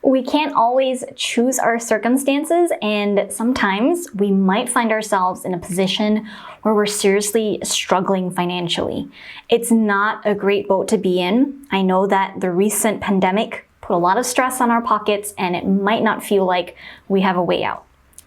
We can't always choose our circumstances, and sometimes we might find ourselves in a position where we're seriously struggling financially. It's not a great boat to be in. I know that the recent pandemic put a lot of stress on our pockets, and it might not feel like we have a way out.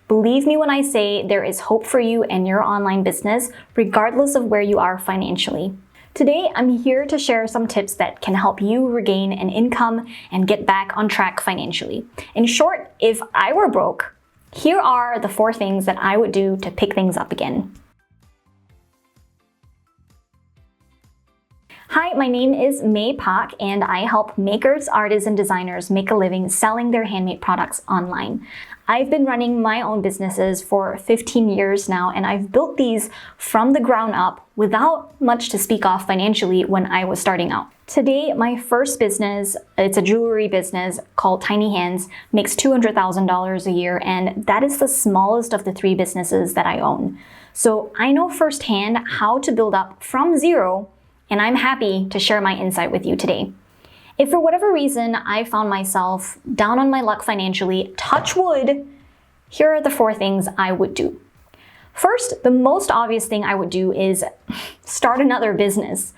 Believe me when I say there is hope for you and your online business, regardless of where you are financially. Today, I'm here to share some tips that can help you regain an income and get back on track financially. In short, if I were broke, here are the 4 things that I would do to pick things up again. Hi, my name is May Pak, and I help makers, artists, and designers make a living selling their handmade products online. I've been running my own businesses for 15 years now, and I've built these from the ground up without much to speak of financially when I was starting out. Today, my first business, it's a jewelry business called Tiny Hands, makes $200,000 a year, and that is the smallest of the 3 businesses that I own. So I know firsthand how to build up from zero, and I'm happy to share my insight with you today. If for whatever reason I found myself down on my luck financially, touch wood, here are the 4 things I would do. First, the most obvious thing I would do is start another business.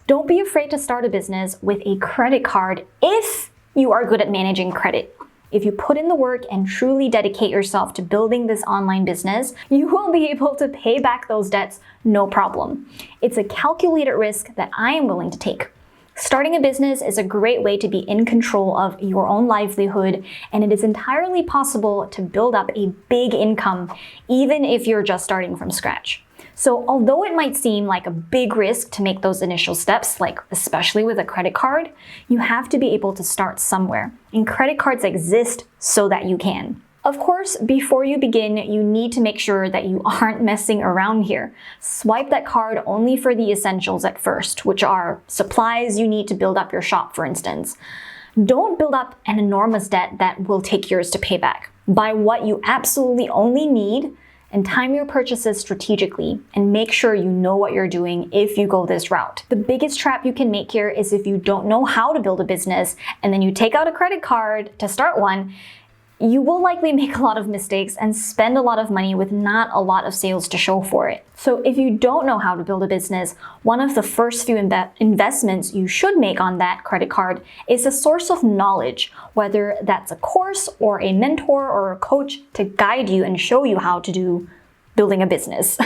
Don't be afraid to start a business with a credit card if you are good at managing credit. If you put in the work and truly dedicate yourself to building this online business, you will be able to pay back those debts no problem. It's a calculated risk that I am willing to take. Starting a business is a great way to be in control of your own livelihood, and it is entirely possible to build up a big income even if you're just starting from scratch. So although it might seem like a big risk to make those initial steps, like especially with a credit card, you have to be able to start somewhere. And credit cards exist so that you can. Of course, before you begin, you need to make sure that you aren't messing around here. Swipe that card only for the essentials at first, which are supplies you need to build up your shop, for instance. Don't build up an enormous debt that will take years to pay back. Buy what you absolutely only need and time your purchases strategically, and make sure you know what you're doing if you go this route. The biggest trap you can make here is if you don't know how to build a business and then you take out a credit card to start one. You will likely make a lot of mistakes and spend a lot of money with not a lot of sales to show for it. So if you don't know how to build a business, one of the first few investments you should make on that credit card is a source of knowledge, whether that's a course or a mentor or a coach to guide you and show you how to do building a business.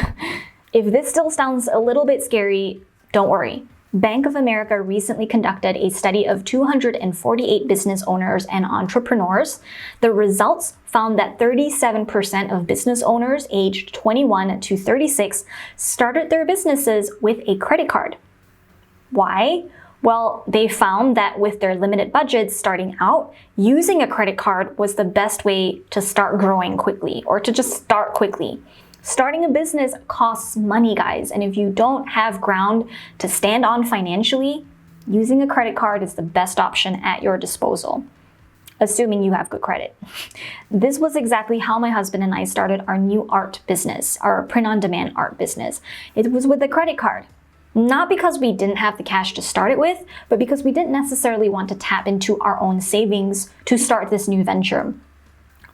If this still sounds a little bit scary, don't worry. Bank of America recently conducted a study of 248 business owners and entrepreneurs. The results found that 37% of business owners aged 21 to 36 started their businesses with a credit card. Why? Well, they found that with their limited budgets starting out, using a credit card was the best way to start growing quickly, or to just start quickly. Starting a business costs money, guys, and if you don't have ground to stand on financially, using a credit card is the best option at your disposal, assuming you have good credit. This was exactly how my husband and I started our new art business, our print-on-demand art business. It was with a credit card. Not because we didn't have the cash to start it with, but because we didn't necessarily want to tap into our own savings to start this new venture.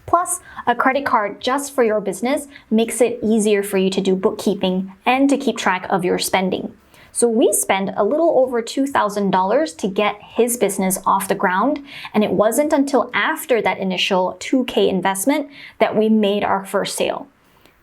Plus, a credit card just for your business makes it easier for you to do bookkeeping and to keep track of your spending. So we spent a little over $2,000 to get his business off the ground, and it wasn't until after that initial $2,000 investment that we made our first sale.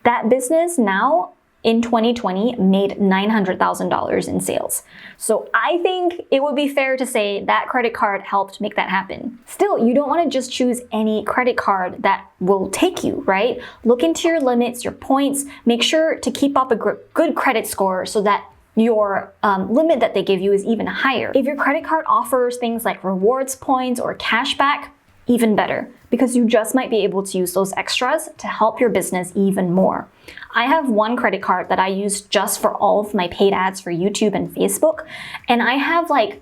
That business now, in 2020, made $900,000 in sales. So I think it would be fair to say that credit card helped make that happen. Still, you don't want to just choose any credit card that will take you, right? Look into your limits, your points. Make sure to keep up a good credit score so that your limit that they give you is even higher. If your credit card offers things like rewards points or cash back, even better, because you just might be able to use those extras to help your business even more. I have one credit card that I use just for all of my paid ads for YouTube and Facebook, and I have like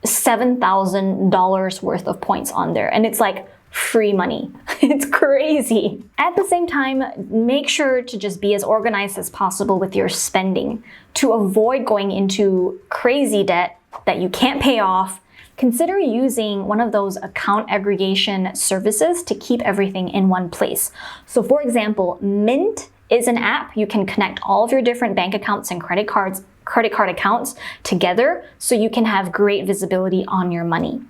$7,000 worth of points on there, and it's like free money. It's crazy. At the same time, make sure to just be as organized as possible with your spending to avoid going into crazy debt that you can't pay off, consider using one of those account aggregation services to keep everything in one place. So for example, Mint is an app. You can connect all of your different bank accounts and credit card accounts together so you can have great visibility on your money.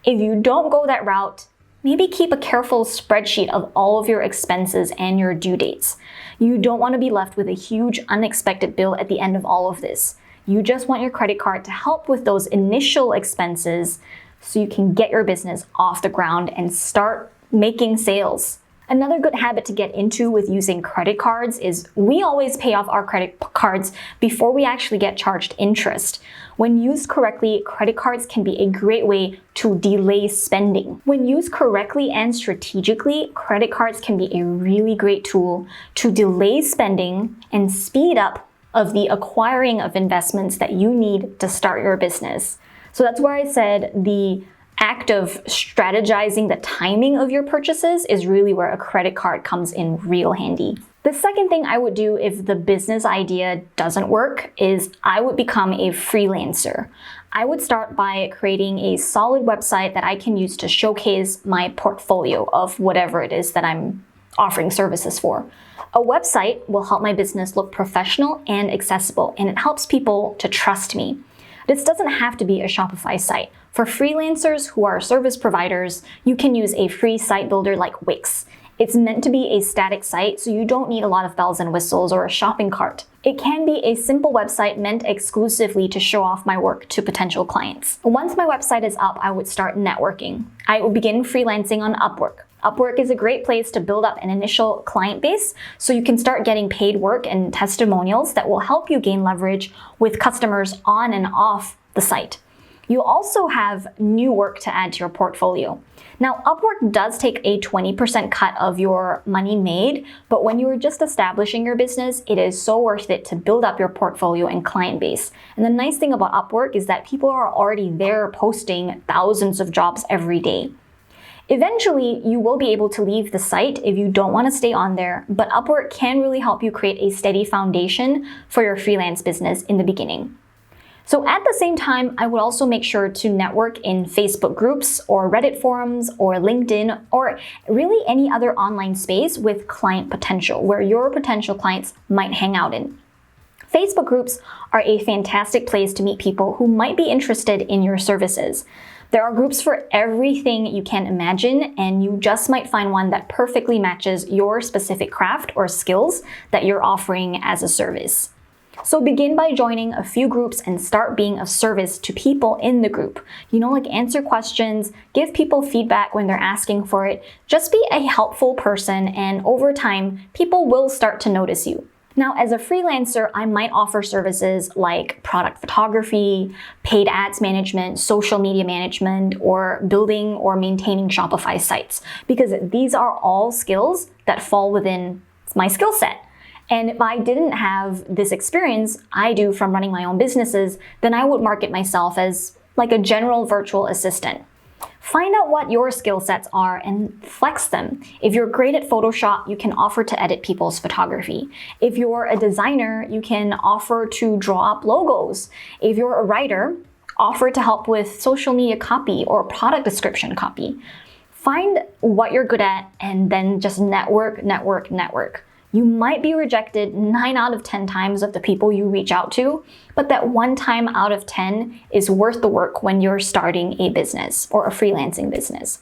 If you don't go that route, maybe keep a careful spreadsheet of all of your expenses and your due dates. You don't want to be left with a huge unexpected bill at the end of all of this. You just want your credit card to help with those initial expenses so you can get your business off the ground and start making sales. Another good habit to get into with using credit cards is we always pay off our credit cards before we actually get charged interest. When used correctly, credit cards can be a great way to delay spending. When used correctly and strategically, credit cards can be a really great tool to delay spending and speed up of the acquiring of investments that you need to start your business. So that's where I said the act of strategizing the timing of your purchases is really where a credit card comes in real handy. The second thing I would do if the business idea doesn't work is I would become a freelancer. I would start by creating a solid website that I can use to showcase my portfolio of whatever it is that I'm offering services for. A website will help my business look professional and accessible, and it helps people to trust me. This doesn't have to be a Shopify site. For freelancers who are service providers, you can use a free site builder like Wix. It's meant to be a static site, so you don't need a lot of bells and whistles or a shopping cart. It can be a simple website meant exclusively to show off my work to potential clients. Once my website is up, I would start networking. I would begin freelancing on Upwork. Upwork is a great place to build up an initial client base so you can start getting paid work and testimonials that will help you gain leverage with customers on and off the site. You also have new work to add to your portfolio. Now, Upwork does take a 20% cut of your money made, but when you are just establishing your business, it is so worth it to build up your portfolio and client base. And the nice thing about Upwork is that people are already there posting thousands of jobs every day. Eventually, you will be able to leave the site if you don't want to stay on there, but Upwork can really help you create a steady foundation for your freelance business in the beginning. So at the same time, I would also make sure to network in Facebook groups or Reddit forums or LinkedIn or really any other online space with client potential where your potential clients might hang out in. Facebook groups are a fantastic place to meet people who might be interested in your services. There are groups for everything you can imagine, and you just might find one that perfectly matches your specific craft or skills that you're offering as a service. So begin by joining a few groups and start being of service to people in the group. Like answer questions, give people feedback when they're asking for it. Just be a helpful person, and over time, people will start to notice you. Now, as a freelancer, I might offer services like product photography, paid ads management, social media management, or building or maintaining Shopify sites, because these are all skills that fall within my skill set. And if I didn't have this experience I do from running my own businesses, then I would market myself as like a general virtual assistant. Find out what your skill sets are and flex them. If you're great at Photoshop, you can offer to edit people's photography. If you're a designer, you can offer to draw up logos. If you're a writer, offer to help with social media copy or product description copy. Find what you're good at and then just network. You might be rejected 9 out of 10 times of the people you reach out to, but that 1 time out of 10 is worth the work when you're starting a business or a freelancing business.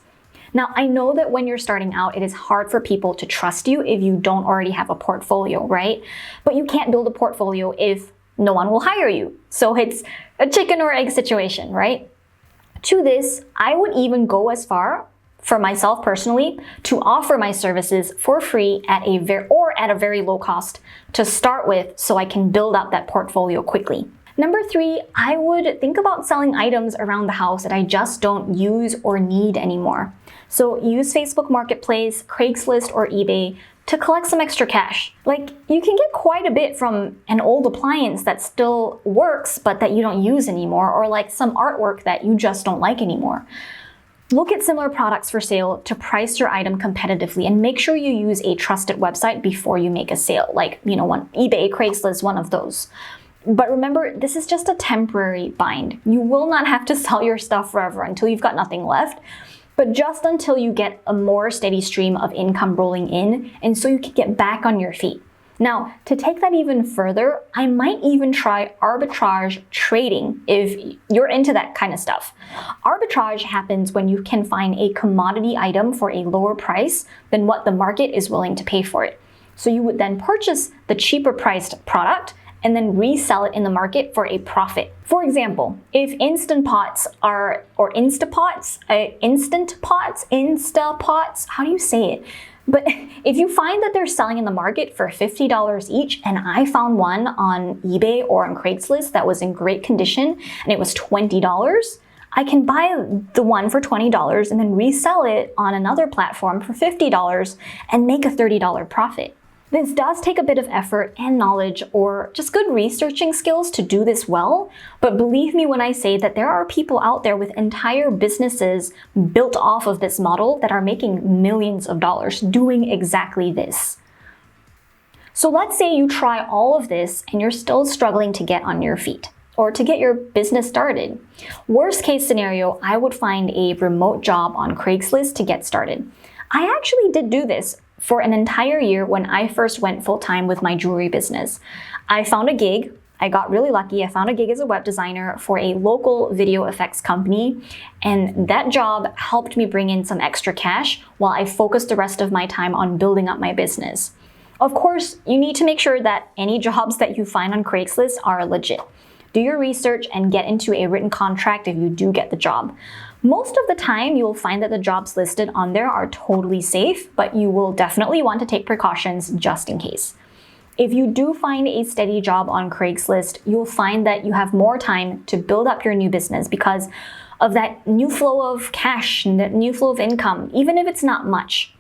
Now, I know that when you're starting out, it is hard for people to trust you if you don't already have a portfolio, right? But you can't build a portfolio if no one will hire you. So it's a chicken or egg situation, right? To this, I would even go as far for myself personally, to offer my services for free at a very low cost to start with so I can build up that portfolio quickly. Number 3, I would think about selling items around the house that I just don't use or need anymore. So use Facebook Marketplace, Craigslist, or eBay to collect some extra cash. Like, you can get quite a bit from an old appliance that still works but that you don't use anymore, or like some artwork that you just don't like anymore. Look at similar products for sale to price your item competitively, and make sure you use a trusted website before you make a sale, like, eBay, Craigslist, one of those. But remember, this is just a temporary bind. You will not have to sell your stuff forever until you've got nothing left, but just until you get a more steady stream of income rolling in, and so you can get back on your feet. Now, to take that even further, I might even try arbitrage trading if you're into that kind of stuff. Arbitrage happens when you can find a commodity item for a lower price than what the market is willing to pay for it. So you would then purchase the cheaper priced product and then resell it in the market for a profit. For example, if Instant Pots, how do you say it? But if you find that they're selling in the market for $50 each, and I found one on eBay or on Craigslist that was in great condition and it was $20, I can buy the one for $20 and then resell it on another platform for $50 and make a $30 profit. This does take a bit of effort and knowledge or just good researching skills to do this well, but believe me when I say that there are people out there with entire businesses built off of this model that are making millions of dollars doing exactly this. So let's say you try all of this and you're still struggling to get on your feet or to get your business started. Worst case scenario, I would find a remote job on Craigslist to get started. I actually did do this for an entire year when I first went full-time with my jewelry business. I found a gig. I got really lucky. I found a gig as a web designer for a local video effects company, and that job helped me bring in some extra cash while I focused the rest of my time on building up my business. Of course, you need to make sure that any jobs that you find on Craigslist are legit. Do your research and get into a written contract if you do get the job. Most of the time, you'll find that the jobs listed on there are totally safe, but you will definitely want to take precautions just in case. If you do find a steady job on Craigslist, you'll find that you have more time to build up your new business because of that new flow of cash and that new flow of income, even if it's not much.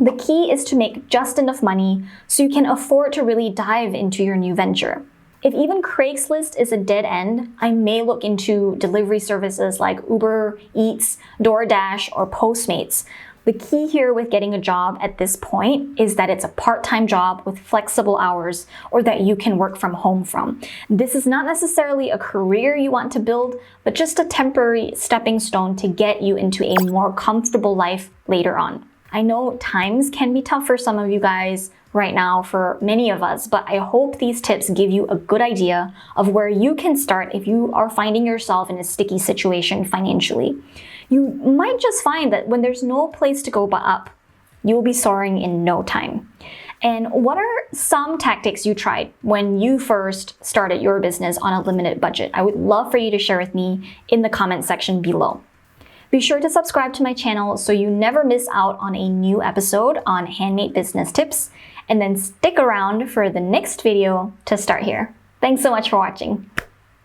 The key is to make just enough money so you can afford to really dive into your new venture. If even Craigslist is a dead end, I may look into delivery services like Uber Eats, DoorDash, or Postmates. The key here with getting a job at this point is that it's a part-time job with flexible hours or that you can work from home from. This is not necessarily a career you want to build, but just a temporary stepping stone to get you into a more comfortable life later on. I know times can be tough for some of you guys right now, for many of us, but I hope these tips give you a good idea of where you can start if you are finding yourself in a sticky situation financially. You might just find that when there's no place to go but up, you'll be soaring in no time. And what are some tactics you tried when you first started your business on a limited budget? I would love for you to share with me in the comment section below. Be sure to subscribe to my channel so you never miss out on a new episode on handmade business tips, and then stick around for the next video to start here. Thanks so much for watching.